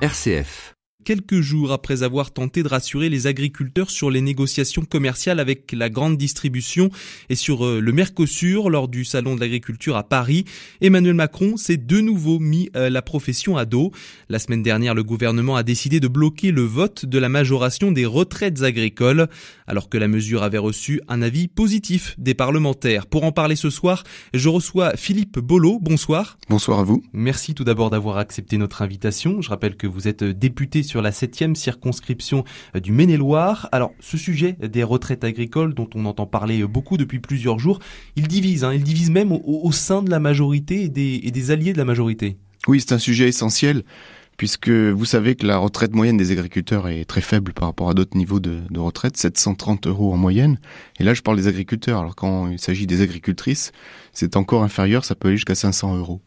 RCF. Quelques jours après avoir tenté de rassurer les agriculteurs sur les négociations commerciales avec la grande distribution et sur le Mercosur lors du salon de l'agriculture à Paris, Emmanuel Macron s'est de nouveau mis la profession à dos. La semaine dernière, le gouvernement a décidé de bloquer le vote de la majoration des retraites agricoles, alors que la mesure avait reçu un avis positif des parlementaires. Pour en parler ce soir, je reçois Philippe Bolo. Bonsoir. Bonsoir à vous. Merci tout d'abord d'avoir accepté notre invitation. Je rappelle que vous êtes député sur la 7e circonscription du Maine-et-Loire. Alors, ce sujet des retraites agricoles dont on entend parler beaucoup depuis plusieurs jours, il divise même au sein de la majorité et des alliés de la majorité. Oui, c'est un sujet essentiel puisque vous savez que la retraite moyenne des agriculteurs est très faible par rapport à d'autres niveaux de retraite, 730 € en moyenne. Et là, je parle des agriculteurs. Alors, quand il s'agit des agricultrices, c'est encore inférieur, ça peut aller jusqu'à 500 €.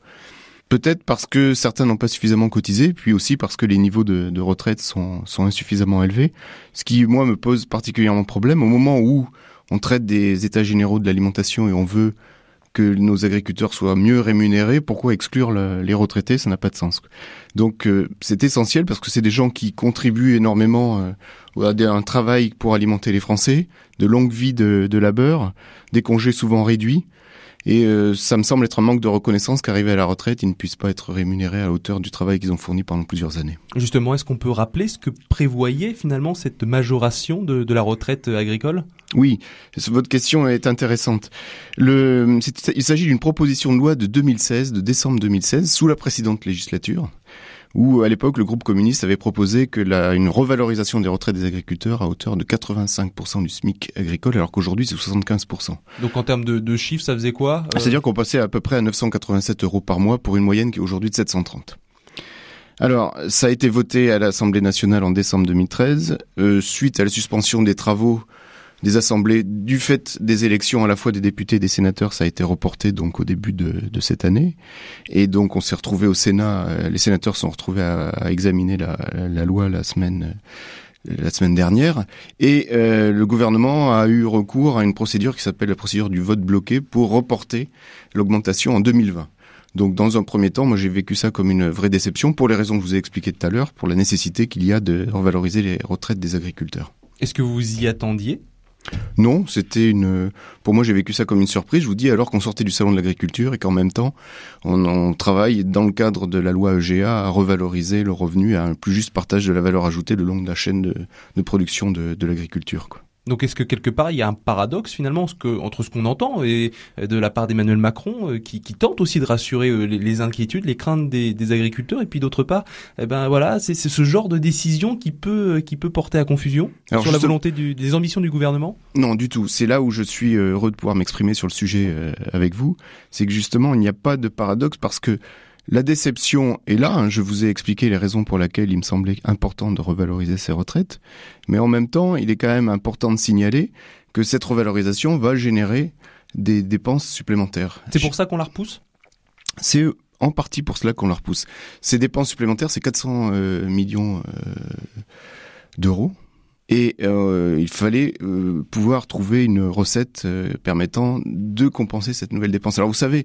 Peut-être parce que certains n'ont pas suffisamment cotisé, puis aussi parce que les niveaux de retraite sont insuffisamment élevés. Ce qui, moi, me pose particulièrement problème. Au moment où on traite des états généraux de l'alimentation et on veut que nos agriculteurs soient mieux rémunérés, pourquoi exclure les retraités? Ça n'a pas de sens. Donc c'est essentiel parce que c'est des gens qui contribuent énormément à un travail pour alimenter les Français, de longues vies de labeur, des congés souvent réduits. Et ça me semble être un manque de reconnaissance qu'arrivés à la retraite, ils ne puissent pas être rémunérés à la hauteur du travail qu'ils ont fourni pendant plusieurs années. Justement, est-ce qu'on peut rappeler ce que prévoyait finalement cette majoration de la retraite agricole ? Oui, votre question est intéressante. Il s'agit d'une proposition de loi de décembre 2016, sous la précédente législature, où à l'époque le groupe communiste avait proposé une revalorisation des retraites des agriculteurs à hauteur de 85% du SMIC agricole, alors qu'aujourd'hui c'est 75%. Donc en termes de chiffres, ça faisait quoi ? C'est-à-dire qu'on passait à peu près à 987 € par mois pour une moyenne qui est aujourd'hui de 730. Alors, ça a été voté à l'Assemblée nationale en décembre 2013, suite à la suspension des travaux des assemblées du fait des élections à la fois des députés et des sénateurs. Ça a été reporté donc au début de cette année, et donc on s'est retrouvé au Sénat. Les sénateurs sont retrouvés à examiner la loi la semaine dernière, et le gouvernement a eu recours à une procédure qui s'appelle la procédure du vote bloqué pour reporter l'augmentation en 2020. Donc dans un premier temps, moi j'ai vécu ça comme une vraie déception pour les raisons que je vous ai expliquées tout à l'heure, pour la nécessité qu'il y a de revaloriser les retraites des agriculteurs. Est-ce que vous y attendiez ? Non, pour moi j'ai vécu ça comme une surprise. Je vous dis, alors qu'on sortait du salon de l'agriculture et qu'en même temps on travaille dans le cadre de la loi EGA à revaloriser le revenu, à un plus juste partage de la valeur ajoutée le long de la chaîne de production de l'agriculture, quoi. Donc est-ce que quelque part il y a un paradoxe finalement entre ce qu'on entend et de la part d'Emmanuel Macron qui tente aussi de rassurer les inquiétudes, les craintes des agriculteurs, et puis d'autre part, c'est ce genre de décision qui peut porter à confusion sur la volonté des ambitions du gouvernement ? Non, du tout. C'est là où je suis heureux de pouvoir m'exprimer sur le sujet avec vous. C'est que justement il n'y a pas de paradoxe, parce que la déception est là. Je vous ai expliqué les raisons pour lesquelles il me semblait important de revaloriser ces retraites. Mais en même temps, il est quand même important de signaler que cette revalorisation va générer des dépenses supplémentaires. C'est pour ça qu'on la repousse ? C'est en partie pour cela qu'on la repousse. Ces dépenses supplémentaires, c'est 400 millions d'euros. Et il fallait pouvoir trouver une recette permettant de compenser cette nouvelle dépense. Alors vous savez,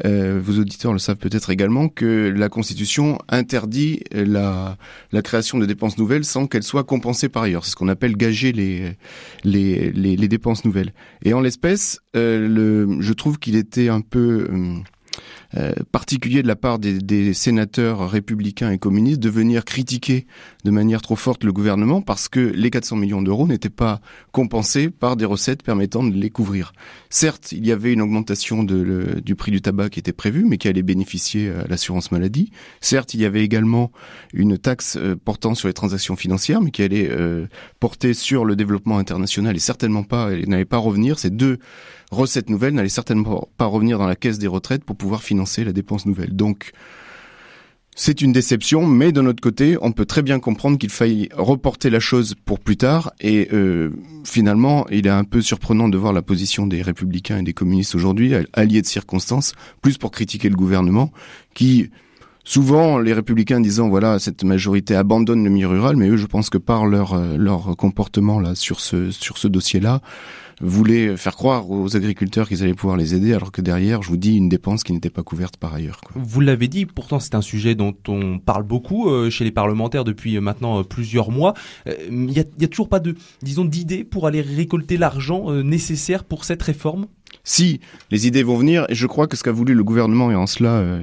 vos auditeurs le savent peut-être également, que la Constitution interdit la création de dépenses nouvelles sans qu'elles soient compensées par ailleurs. C'est ce qu'on appelle gager les dépenses nouvelles. Et en l'espèce, je trouve qu'il était un peu particulier de la part des sénateurs républicains et communistes de venir critiquer de manière trop forte le gouvernement, parce que les 400 millions d'euros n'étaient pas compensés par des recettes permettant de les couvrir. Certes, il y avait une augmentation du prix du tabac qui était prévue, mais qui allait bénéficier à l'assurance maladie. Certes, il y avait également une taxe portant sur les transactions financières, mais qui allait porter sur le développement international et certainement pas, elle n'allait pas revenir. Ces deux recettes nouvelles n'allaient certainement pas revenir dans la caisse des retraites pour pouvoir financer la dépense nouvelle. Donc, c'est une déception, mais d'un autre côté, on peut très bien comprendre qu'il faille reporter la chose pour plus tard. Et finalement, il est un peu surprenant de voir la position des républicains et des communistes aujourd'hui, alliés de circonstance, plus pour critiquer le gouvernement, qui souvent, les républicains disant, voilà, cette majorité abandonne le milieu rural, mais eux, je pense que par leur comportement là sur ce dossier-là, voulait faire croire aux agriculteurs qu'ils allaient pouvoir les aider, alors que derrière, je vous dis, une dépense qui n'était pas couverte par ailleurs, quoi. Vous l'avez dit, pourtant c'est un sujet dont on parle beaucoup chez les parlementaires depuis maintenant plusieurs mois. Il y a toujours pas d'idées pour aller récolter l'argent nécessaire pour cette réforme ? Si, les idées vont venir, et je crois que ce qu'a voulu le gouvernement, et en cela,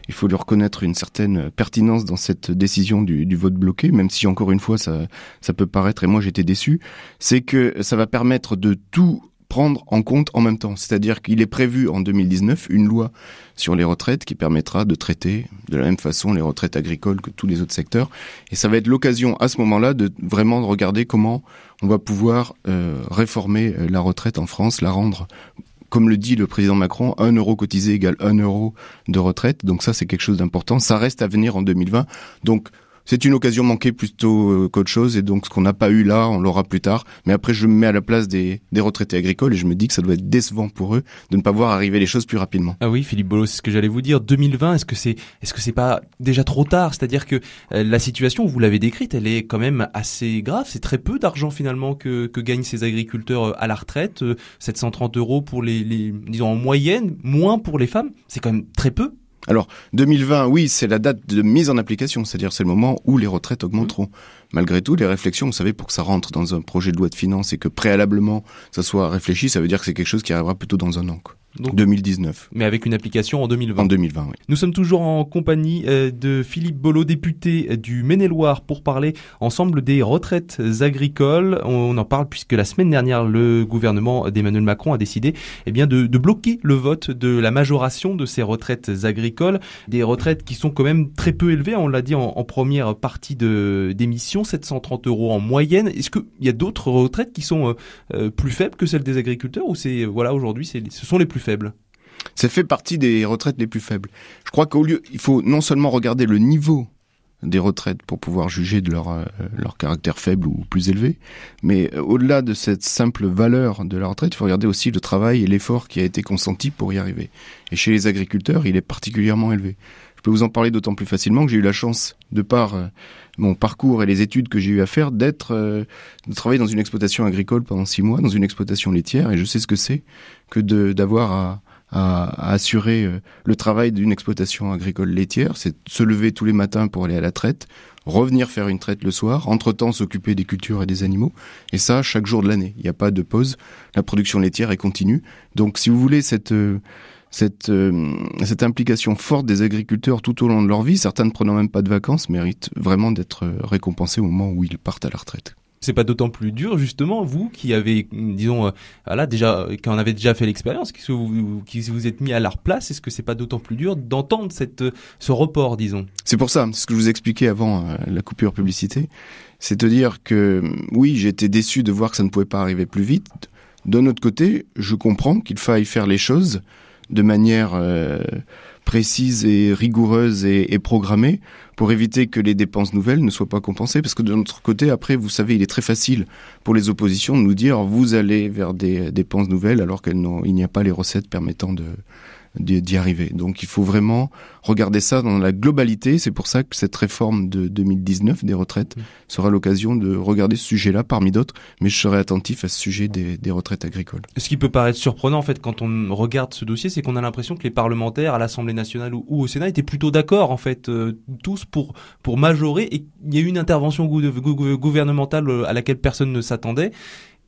il faut lui reconnaître une certaine pertinence dans cette décision du vote bloqué, même si encore une fois ça peut paraître, et moi j'étais déçu, c'est que ça va permettre de tout prendre en compte en même temps. C'est-à-dire qu'il est prévu en 2019 une loi sur les retraites qui permettra de traiter de la même façon les retraites agricoles que tous les autres secteurs. Et ça va être l'occasion à ce moment-là de vraiment regarder comment on va pouvoir réformer la retraite en France, la rendre, comme le dit le président Macron, 1 euro cotisé égale 1 euro de retraite. Donc ça, c'est quelque chose d'important. Ça reste à venir en 2020. Donc c'est une occasion manquée plutôt qu'autre chose, et donc ce qu'on n'a pas eu là, on l'aura plus tard. Mais après, je me mets à la place des retraités agricoles et je me dis que ça doit être décevant pour eux de ne pas voir arriver les choses plus rapidement. Ah oui, Philippe Bolo, c'est ce que j'allais vous dire. 2020, est-ce que c'est pas déjà trop tard ? C'est-à-dire que la situation, vous l'avez décrite, elle est quand même assez grave. C'est très peu d'argent finalement que gagnent ces agriculteurs à la retraite. 730 euros pour les disons en moyenne, moins pour les femmes. C'est quand même très peu. Alors, 2020, oui, c'est la date de mise en application, c'est-à-dire c'est le moment où les retraites augmenteront. Malgré tout, les réflexions, vous savez, pour que ça rentre dans un projet de loi de finances et que préalablement ça soit réfléchi, ça veut dire que c'est quelque chose qui arrivera plutôt dans un an, quoi. Donc 2019. Mais avec une application en 2020. En 2020, oui. Nous sommes toujours en compagnie de Philippe Bolo, député du Maine-et-Loire, pour parler ensemble des retraites agricoles. On en parle puisque la semaine dernière, le gouvernement d'Emmanuel Macron a décidé de bloquer le vote de la majoration de ces retraites agricoles. Des retraites qui sont quand même très peu élevées, on l'a dit en première partie d'émission, 730 euros en moyenne. Est-ce qu'il y a d'autres retraites qui sont plus faibles que celles des agriculteurs, ou aujourd'hui ce sont les plus faibles? Ça fait partie des retraites les plus faibles. Je crois il faut non seulement regarder le niveau des retraites pour pouvoir juger de leur caractère faible ou plus élevé, mais au-delà de cette simple valeur de la retraite, il faut regarder aussi le travail et l'effort qui a été consenti pour y arriver. Et chez les agriculteurs, il est particulièrement élevé. Je peux vous en parler d'autant plus facilement que j'ai eu la chance, de par mon parcours et les études que j'ai eu à faire, de travailler dans une exploitation agricole pendant 6 mois, dans une exploitation laitière, et je sais ce que c'est que d'avoir à assurer le travail d'une exploitation agricole laitière. C'est se lever tous les matins pour aller à la traite, revenir faire une traite le soir, entre-temps s'occuper des cultures et des animaux, et ça chaque jour de l'année. Il n'y a pas de pause, la production laitière est continue. Donc si vous voulez cette implication forte des agriculteurs tout au long de leur vie, certains ne prenant même pas de vacances, méritent vraiment d'être récompensés au moment où ils partent à la retraite. C'est pas d'autant plus dur, justement, vous qui avez, disons, quand on avait déjà fait l'expérience, qui vous êtes mis à leur place, est-ce que c'est pas d'autant plus dur d'entendre ce report, disons? C'est pour ça, c'est ce que je vous expliquais avant la coupure publicité, c'est de dire que, oui, j'étais déçu de voir que ça ne pouvait pas arriver plus vite. D'un autre côté, je comprends qu'il faille faire les choses de manière précise et rigoureuse et programmée pour éviter que les dépenses nouvelles ne soient pas compensées. Parce que de notre côté, après, vous savez, il est très facile pour les oppositions de nous dire « vous allez vers des dépenses nouvelles » alors qu'il n'y a pas les recettes permettant d'y arriver. Donc il faut vraiment regarder ça dans la globalité. C'est pour ça que cette réforme de 2019 des retraites sera l'occasion de regarder ce sujet-là parmi d'autres, mais je serai attentif à ce sujet des retraites agricoles. Ce qui peut paraître surprenant en fait quand on regarde ce dossier, c'est qu'on a l'impression que les parlementaires à l'Assemblée nationale ou au Sénat étaient plutôt d'accord en fait, tous pour majorer, et il y a eu une intervention gouvernementale à laquelle personne ne s'attendait.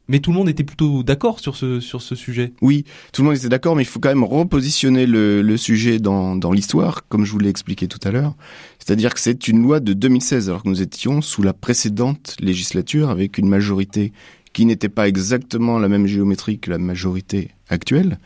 Mais tout le monde était plutôt d'accord sur ce sujet. Oui, tout le monde était d'accord, mais il faut quand même repositionner le sujet dans l'histoire, comme je vous l'ai expliqué tout à l'heure. C'est-à-dire que c'est une loi de 2016, alors que nous étions sous la précédente législature avec une majorité qui n'était pas exactement la même géométrie que la majorité actuelle.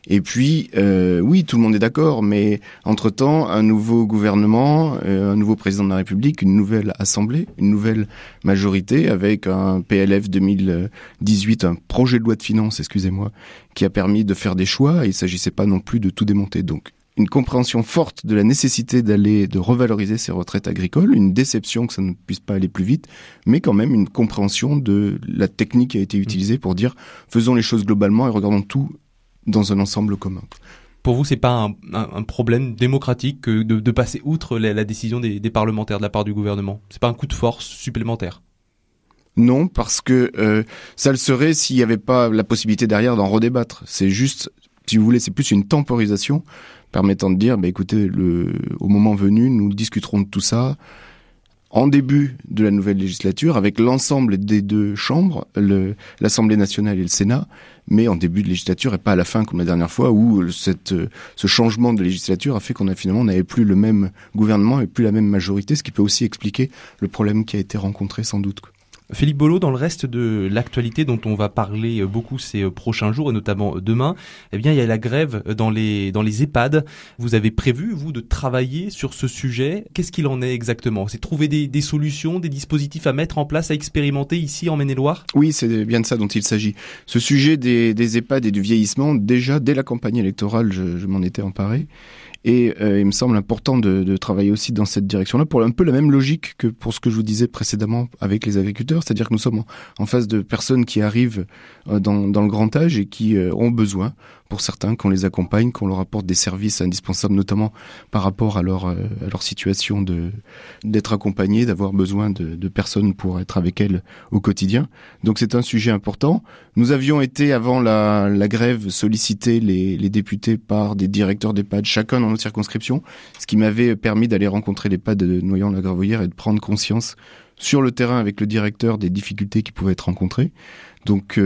Et puis, oui, tout le monde est d'accord, mais entre-temps, un nouveau gouvernement, un nouveau président de la République, une nouvelle assemblée, une nouvelle majorité avec un PLF 2018, un projet de loi de finances, excusez-moi, qui a permis de faire des choix, et il ne s'agissait pas non plus de tout démonter. Donc, une compréhension forte de la nécessité de revaloriser ces retraites agricoles, une déception que ça ne puisse pas aller plus vite, mais quand même une compréhension de la technique qui a été utilisée pour dire faisons les choses globalement et regardons tout dans un ensemble commun. Pour vous, c'est pas un problème démocratique que de passer outre la décision des parlementaires de la part du gouvernement? C'est pas un coup de force supplémentaire? Non, parce que ça le serait s'il n'y avait pas la possibilité derrière d'en redébattre. C'est juste, si vous voulez, c'est plus une temporisation permettant de dire, écoutez, au moment venu, nous discuterons de tout ça en début de la nouvelle législature avec l'ensemble des deux chambres, l'Assemblée nationale et le Sénat, mais en début de législature et pas à la fin comme la dernière fois où ce changement de législature a fait qu'on n'avait plus le même gouvernement et plus la même majorité, ce qui peut aussi expliquer le problème qui a été rencontré sans doute. Philippe Bolo, dans le reste de l'actualité dont on va parler beaucoup ces prochains jours et notamment demain, eh bien il y a la grève dans les EHPAD. Vous avez prévu, vous, de travailler sur ce sujet. Qu'est-ce qu'il en est exactement ? C'est trouver des solutions, des dispositifs à mettre en place, à expérimenter ici en Maine-et-Loire ? Oui, c'est bien de ça dont il s'agit. Ce sujet des EHPAD et du vieillissement, déjà dès la campagne électorale, je m'en étais emparé. Et il me semble important de travailler aussi dans cette direction-là pour un peu la même logique que pour ce que je vous disais précédemment avec les agriculteurs, c'est-à-dire que nous sommes en face de personnes qui arrivent dans le grand âge et qui ont besoin, pour certains, qu'on les accompagne, qu'on leur apporte des services indispensables, notamment par rapport à leur situation d'être accompagnés, d'avoir besoin de personnes pour être avec elles au quotidien. Donc c'est un sujet important. Nous avions été, avant la grève, solliciter les députés par des directeurs d'EHPAD, chacun dans notre circonscription, ce qui m'avait permis d'aller rencontrer l'EHPAD de Noyant-la-Gravoyère et de prendre conscience sur le terrain avec le directeur des difficultés qui pouvaient être rencontrées. Donc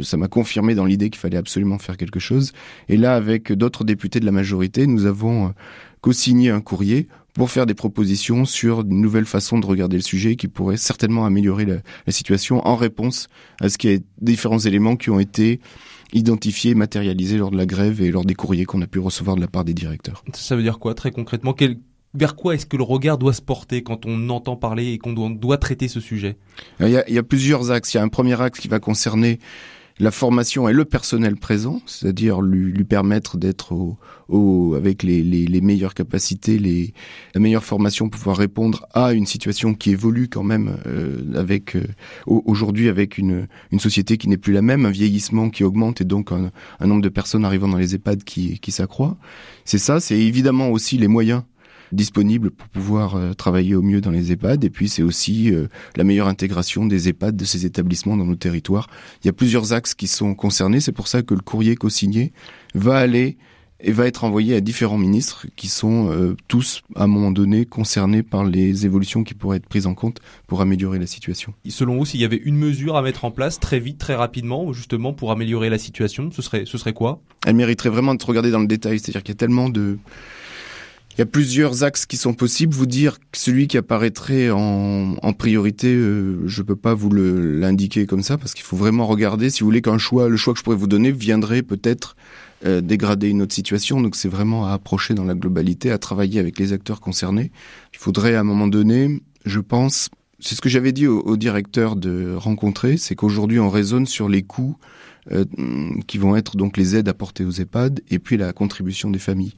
ça m'a confirmé dans l'idée qu'il fallait absolument faire quelque chose. Et là, avec d'autres députés de la majorité, nous avons co-signé un courrier pour faire des propositions sur une nouvelle façon de regarder le sujet qui pourrait certainement améliorer la situation en réponse à ce qui est différents éléments qui ont été identifiés, matérialisés lors de la grève et lors des courriers qu'on a pu recevoir de la part des directeurs. Ça veut dire quoi, très concrètement ? Vers quoi est-ce que le regard doit se porter quand on entend parler et qu'on doit traiter ce sujet ? Il y a plusieurs axes. Il y a un premier axe qui va concerner la formation et le personnel présent, c'est-à-dire lui permettre d'être avec les meilleures capacités, la meilleure formation pour pouvoir répondre à une situation qui évolue quand même aujourd'hui avec une société qui n'est plus la même, un vieillissement qui augmente et donc un nombre de personnes arrivant dans les EHPAD qui s'accroît. C'est ça, c'est évidemment aussi les moyens disponibles pour pouvoir travailler au mieux dans les EHPAD. Et puis c'est aussi la meilleure intégration des EHPAD, de ces établissements dans nos territoires. Il y a plusieurs axes qui sont concernés. C'est pour ça que le courrier co-signé va aller et va être envoyé à différents ministres qui sont tous, à un moment donné, concernés par les évolutions qui pourraient être prises en compte pour améliorer la situation. Selon vous, s'il y avait une mesure à mettre en place très vite, très rapidement, justement pour améliorer la situation, ce serait quoi ? Elle mériterait vraiment d'être regardée dans le détail. C'est-à-dire qu'il y a tellement Il y a plusieurs axes qui sont possibles. Vous dire que celui qui apparaîtrait en priorité, je peux pas vous l'indiquer comme ça parce qu'il faut vraiment regarder. Si vous voulez le choix que je pourrais vous donner viendrait peut-être dégrader une autre situation. Donc c'est vraiment à approcher dans la globalité, à travailler avec les acteurs concernés. Il faudrait à un moment donné, je pense, c'est ce que j'avais dit au directeur de rencontrer, c'est qu'aujourd'hui on raisonne sur les coûts qui vont être donc les aides apportées aux EHPAD et puis la contribution des familles.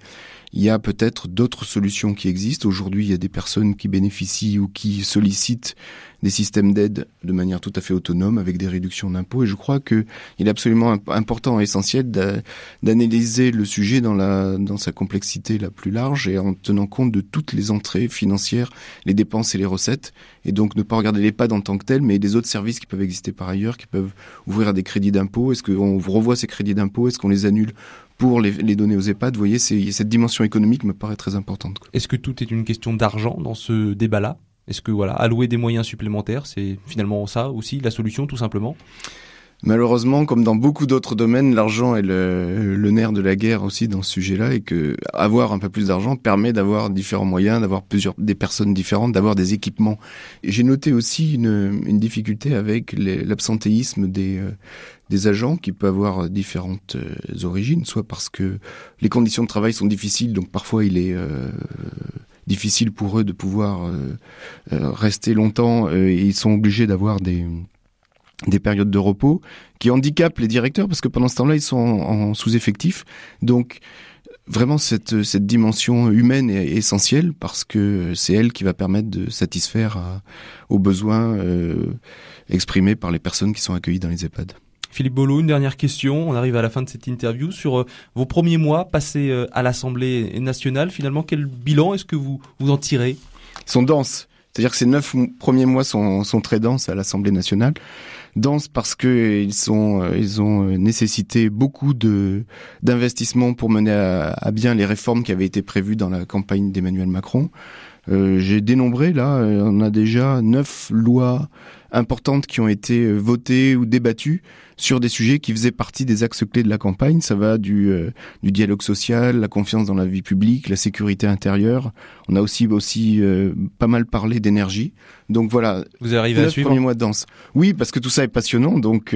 Il y a peut-être d'autres solutions qui existent. Aujourd'hui, il y a des personnes qui bénéficient ou qui sollicitent des systèmes d'aide de manière tout à fait autonome avec des réductions d'impôts. Et je crois qu'il est absolument important et essentiel d'analyser le sujet dans sa complexité la plus large et en tenant compte de toutes les entrées financières, les dépenses et les recettes. Et donc ne pas regarder l'EHPAD en tant que tel, mais des autres services qui peuvent exister par ailleurs, qui peuvent ouvrir à des crédits d'impôt. Est-ce qu'on revoit ces crédits d'impôt ? Est-ce qu'on les annule pour les donner aux EHPAD? Vous voyez, cette dimension économique me paraît très importante. Est-ce que tout est une question d'argent dans ce débat-là ? Est-ce que allouer des moyens supplémentaires, c'est finalement ça aussi la solution, tout simplement ? Malheureusement, comme dans beaucoup d'autres domaines, l'argent est le nerf de la guerre aussi dans ce sujet-là, et que avoir un peu plus d'argent permet d'avoir différents moyens, d'avoir des personnes différentes, d'avoir des équipements. Et j'ai noté aussi une difficulté avec l'absentéisme des agents qui peut avoir différentes origines, soit parce que les conditions de travail sont difficiles, donc parfois il est difficile pour eux de pouvoir rester longtemps et ils sont obligés d'avoir des périodes de repos qui handicapent les directeurs parce que pendant ce temps-là, ils sont en sous-effectif. Donc, vraiment, cette dimension humaine est essentielle parce que c'est elle qui va permettre de satisfaire aux besoins exprimés par les personnes qui sont accueillies dans les EHPAD. Philippe Bolo, une dernière question. On arrive à la fin de cette interview. Sur vos premiers mois passés à l'Assemblée nationale, finalement, quel bilan est-ce que vous en tirez ? Ils sont denses. C'est-à-dire que ces 9 premiers mois sont très denses à l'Assemblée nationale. Denses parce que ils ont nécessité beaucoup d'investissements pour mener à bien les réformes qui avaient été prévues dans la campagne d'Emmanuel Macron. J'ai dénombré, là, on a déjà 9 lois importantes qui ont été votées ou débattues sur des sujets qui faisaient partie des axes clés de la campagne. Ça va du dialogue social, la confiance dans la vie publique, la sécurité intérieure. On a aussi pas mal parlé d'énergie. Donc voilà. Vous arrivez à suivre? 9 premiers mois de danse. Oui, parce que tout ça est passionnant. Donc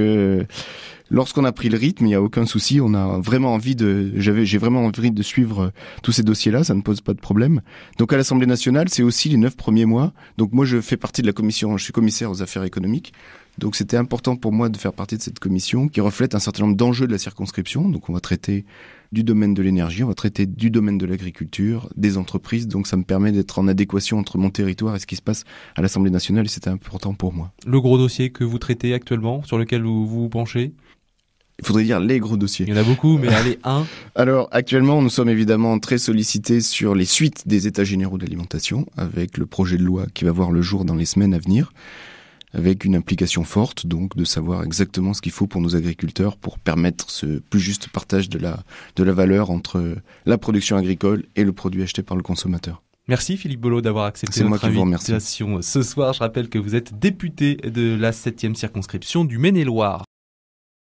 lorsqu'on a pris le rythme, il n'y a aucun souci. On a vraiment j'ai vraiment envie de suivre tous ces dossiers-là. Ça ne pose pas de problème. Donc à l'Assemblée nationale, c'est aussi les 9 premiers mois. Donc moi, je fais partie de la commission. Je suis commissaire aux affaires économiques. Donc c'était important pour moi de faire partie de cette commission qui reflète un certain nombre d'enjeux de la circonscription. Donc on va traiter du domaine de l'énergie, on va traiter du domaine de l'agriculture, des entreprises. Donc ça me permet d'être en adéquation entre mon territoire et ce qui se passe à l'Assemblée nationale et c'était important pour moi. Le gros dossier que vous traitez actuellement, sur lequel vous vous penchez? Il faudrait dire les gros dossiers. Il y en a beaucoup, mais allez, un. Alors, actuellement, nous sommes évidemment très sollicités sur les suites des États généraux de l'alimentation, avec le projet de loi qui va voir le jour dans les semaines à venir, avec une implication forte, donc, de savoir exactement ce qu'il faut pour nos agriculteurs pour permettre ce plus juste partage de la valeur entre la production agricole et le produit acheté par le consommateur. Merci Philippe Bolo d'avoir accepté notre invitation ce soir. Je rappelle que vous êtes député de la 7e circonscription du Maine-et-Loire.